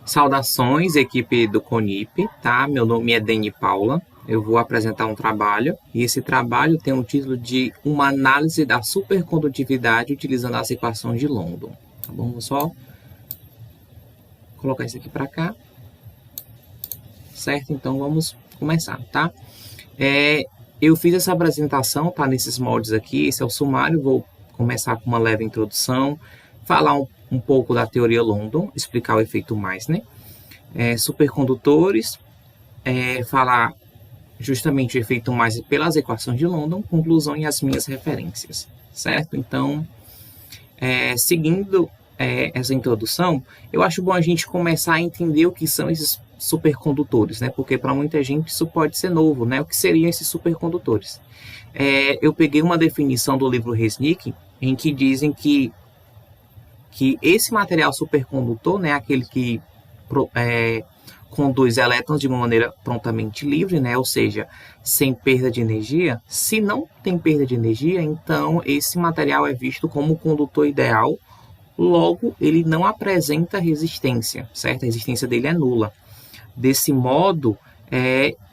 Saudações, equipe do CONIP, tá? Meu nome é Deni Paula. Eu vou apresentar um trabalho e esse trabalho tem o título de Uma análise da supercondutividade utilizando as equações de London. Tá bom? Vou só colocar isso aqui para cá. Certo? Então vamos começar, tá? Eu fiz essa apresentação, tá? Nesses moldes aqui, esse é o sumário. Vou começar com uma leve introdução, falar um pouco da teoria London, explicar o efeito Meissner, supercondutores, falar justamente o efeito Meissner pelas equações de London, conclusão e as minhas referências, certo? Então, seguindo essa introdução, eu acho bom a gente começar a entender o que são esses supercondutores, né? Porque para muita gente isso pode ser novo, né? O que seriam esses supercondutores? Eu peguei uma definição do livro Resnick, em que dizem que esse material supercondutor, né, aquele que conduz elétrons de uma maneira prontamente livre, né, ou seja, sem perda de energia, se não tem perda de energia, então esse material é visto como o condutor ideal, logo ele não apresenta resistência, certo? A resistência dele é nula. Desse modo,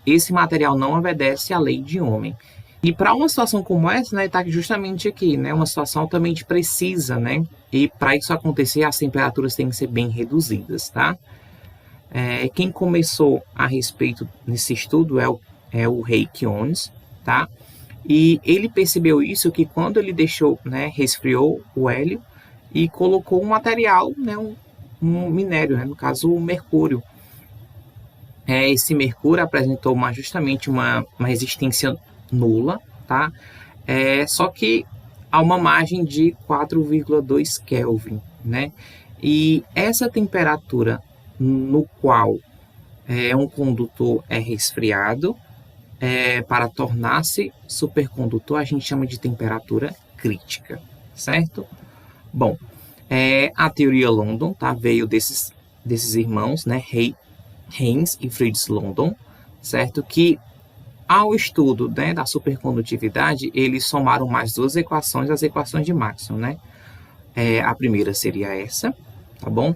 esse material não obedece à lei de Ohm. E para uma situação como essa, né, está justamente aqui, né, uma situação altamente precisa, né, e para isso acontecer as temperaturas têm que ser bem reduzidas, tá? Quem começou a respeito nesse estudo é o Heikki Onnes, tá? E ele percebeu isso que quando ele deixou, né, resfriou o hélio e colocou um material, né, um minério, né, no caso o mercúrio. Esse mercúrio apresentou justamente uma resistência nula, tá? Só que há uma margem de 4,2 Kelvin, né? E essa temperatura no qual um condutor é resfriado, para tornar-se supercondutor, a gente chama de temperatura crítica, certo? Bom, a teoria London, tá? Veio desses irmãos, né? Haynes e Fritz London, certo? Que ao estudo, né, da supercondutividade, eles somaram mais duas equações, as equações de Maxwell, né? A primeira seria essa, tá bom?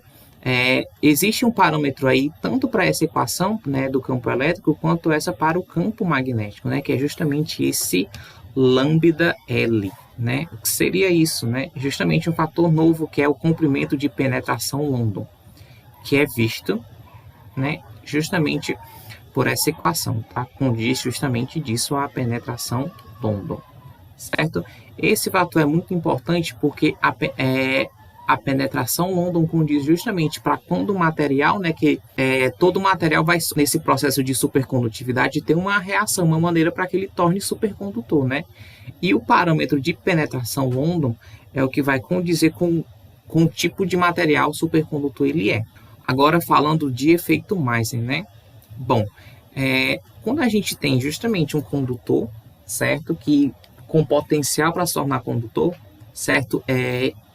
Existe um parâmetro aí, tanto para essa equação, né, do campo elétrico, quanto essa para o campo magnético, né? Que é justamente esse lambda L, né? O que seria isso, né? Justamente um fator novo, que é o comprimento de penetração London, que é visto, né, justamente por essa equação, tá? Condiz justamente disso a penetração London, certo? Esse fator é muito importante porque a penetração London condiz justamente para quando o material, né, que todo material vai nesse processo de supercondutividade ter uma reação, uma maneira para que ele torne supercondutor, né? E o parâmetro de penetração London é o que vai condizer com o tipo de material supercondutor ele é. Agora falando de efeito Meissner, né? Bom, quando a gente tem justamente um condutor, certo, que com potencial para se tornar condutor, certo,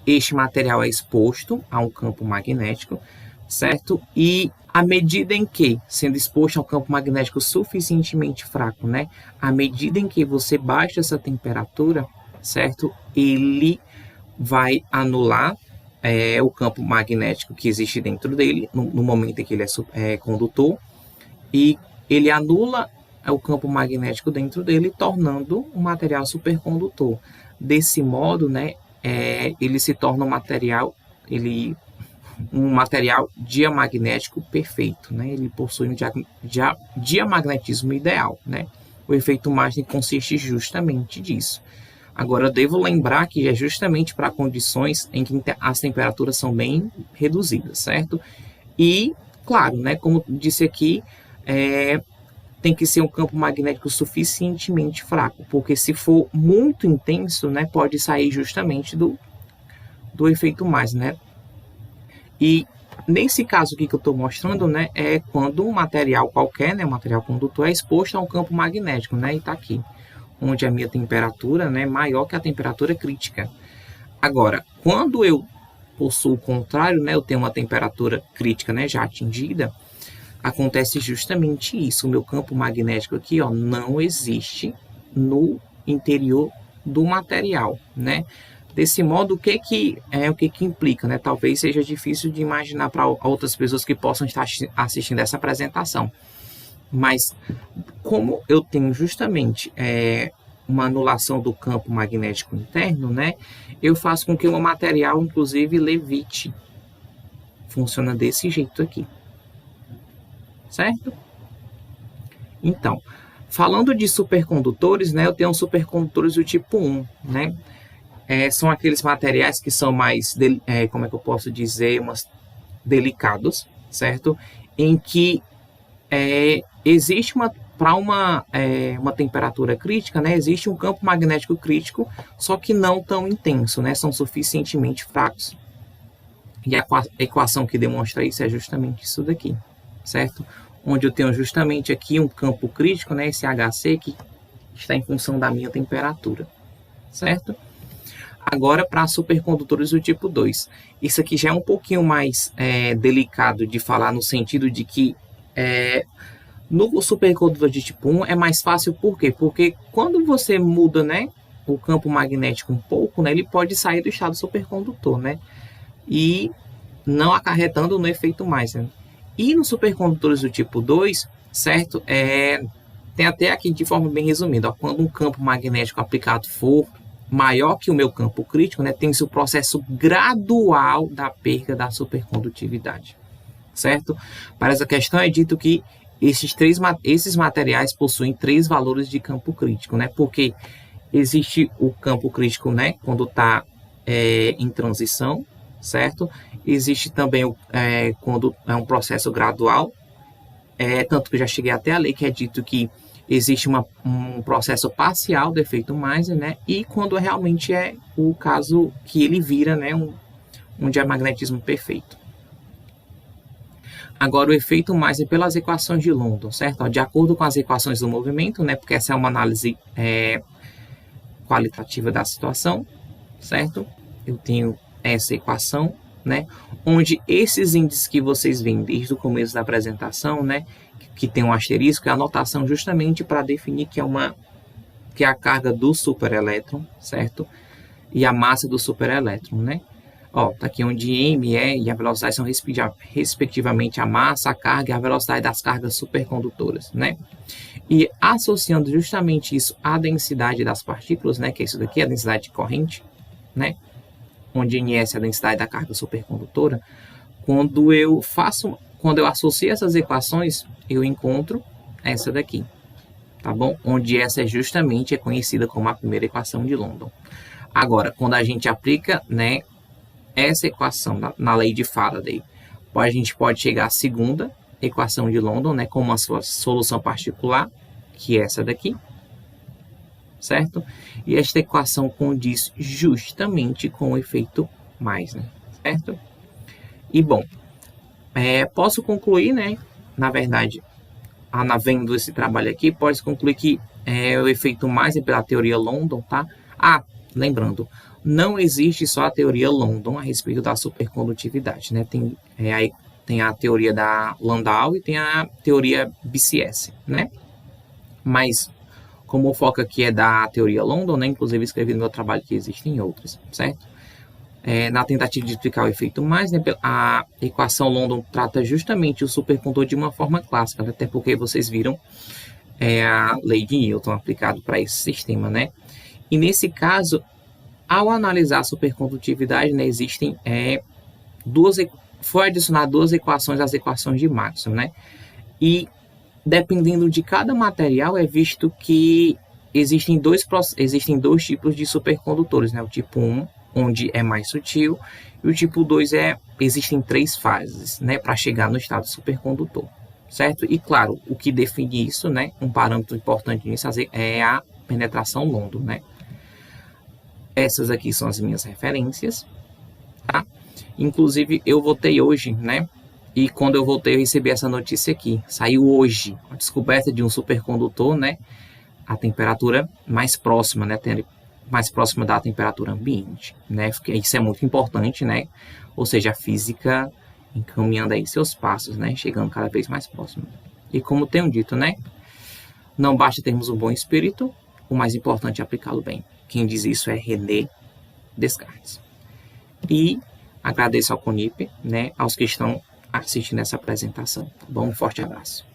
este material é exposto a um campo magnético, certo, e à medida em que, sendo exposto a um campo magnético suficientemente fraco, né, à medida em que você baixa essa temperatura, certo, ele vai anular o campo magnético que existe dentro dele, no momento em que ele é condutor, e ele anula o campo magnético dentro dele, tornando um material supercondutor. Desse modo, né, ele se torna um material diamagnético perfeito, né? Ele possui um diamagnetismo ideal, né? O efeito Meissner consiste justamente disso. Agora, eu devo lembrar que é justamente para condições em que as temperaturas são bem reduzidas, certo? E, claro, né, como disse aqui, tem que ser um campo magnético suficientemente fraco, porque se for muito intenso, né, pode sair justamente do efeito Meissner, né? E nesse caso aqui que eu estou mostrando, né, é quando um material qualquer, né, um material condutor, é exposto a um campo magnético, né, e está aqui, onde a minha temperatura, né, é maior que a temperatura crítica. Agora, quando eu possuo o contrário, né, eu tenho uma temperatura crítica, né, já atingida, acontece justamente isso. O meu campo magnético aqui, ó, não existe no interior do material, né? Desse modo, o que implica, né? Talvez seja difícil de imaginar para outras pessoas que possam estar assistindo essa apresentação. Mas como eu tenho justamente uma anulação do campo magnético interno, né? Eu faço com que o material, inclusive, levite. Funciona desse jeito aqui. Certo? Então, falando de supercondutores, né? Eu tenho supercondutores do tipo 1, né? São aqueles materiais que são mais, como é que eu posso dizer, delicados, certo? Em que existe para uma temperatura crítica, né? Existe um campo magnético crítico, só que não tão intenso, né? São suficientemente fracos. E a equação que demonstra isso é justamente isso daqui, certo? Onde eu tenho justamente aqui um campo crítico, né? Esse HC, que está em função da minha temperatura, certo? Agora, para supercondutores do tipo 2. Isso aqui já é um pouquinho mais delicado de falar, no sentido de que no supercondutor de tipo 1 é mais fácil, por quê? Porque quando você muda, né, o campo magnético um pouco, né, ele pode sair do estado supercondutor, né? E não acarretando no efeito mais, né? E nos supercondutores do tipo 2, certo? Tem até aqui de forma bem resumida, ó, quando um campo magnético aplicado for maior que o meu campo crítico, né, tem-se o processo gradual da perda da supercondutividade, certo? Para essa questão é dito que esses materiais possuem 3 valores de campo crítico, né? Porque existe o campo crítico, né, quando está em transição, certo? Existe também quando é um processo gradual, tanto que eu já cheguei até a ler que é dito que existe um processo parcial do efeito Meissner, né? E quando realmente é o caso que ele vira, né, um diamagnetismo perfeito. Agora, o efeito Meissner pelas equações de London, certo? De acordo com as equações do movimento, né? Porque essa é uma análise qualitativa da situação, certo? Eu tenho essa equação, né? Onde esses índices que vocês veem desde o começo da apresentação, né? Que tem um asterisco, é a anotação justamente para definir que é a carga do superelétron, certo? E a massa do superelétron, né? Ó, tá aqui onde m, e e a velocidade são respectivamente a massa, a carga e a velocidade das cargas supercondutoras, né? E associando justamente isso à densidade das partículas, né? Que é isso daqui, a densidade de corrente, né? Onde NS é a densidade da carga supercondutora. Quando eu associo essas equações, eu encontro essa daqui, tá bom? Onde essa é conhecida como a primeira equação de London. Agora, quando a gente aplica, né, essa equação na lei de Faraday, a gente pode chegar à segunda equação de London, né, com uma sua solução particular, que é essa daqui, certo? E esta equação condiz justamente com o efeito Meissner, certo? E, bom, posso concluir, né, na verdade, vendo esse trabalho aqui, pode concluir que o efeito Meissner pela teoria London, tá? Lembrando, não existe só a teoria London a respeito da supercondutividade, né? Tem a teoria da Landau e tem a teoria BCS, né? Mas, como o foco aqui é da teoria London, né? Inclusive escrevi no meu trabalho que existem outras, certo? Na tentativa de explicar o efeito Meissner, a equação London trata justamente o supercondutor de uma forma clássica, até porque vocês viram a lei de Newton aplicado para esse sistema, né? E nesse caso, ao analisar a supercondutividade, né, foi adicionar 2 equações às equações de Maxwell, né? E dependendo de cada material, é visto que existem dois tipos de supercondutores, né? O tipo 1, onde é mais sutil, e o tipo 2 existem 3 fases, né, para chegar no estado supercondutor, certo? E claro, o que define isso, né, um parâmetro importante nisso é a penetração London, né? Essas aqui são as minhas referências, tá? Inclusive, eu voltei hoje, né? E quando eu voltei, eu recebi essa notícia aqui. Saiu hoje a descoberta de um supercondutor, né? A temperatura mais próxima, né? Mais próxima da temperatura ambiente, né? Isso é muito importante, né? Ou seja, a física encaminhando aí seus passos, né? Chegando cada vez mais próximo. E como tenho dito, né? Não basta termos um bom espírito, o mais importante é aplicá-lo bem. Quem diz isso é René Descartes. E agradeço ao CONIPE, né, aos que estão assistindo essa apresentação. Tá bom? Um forte abraço.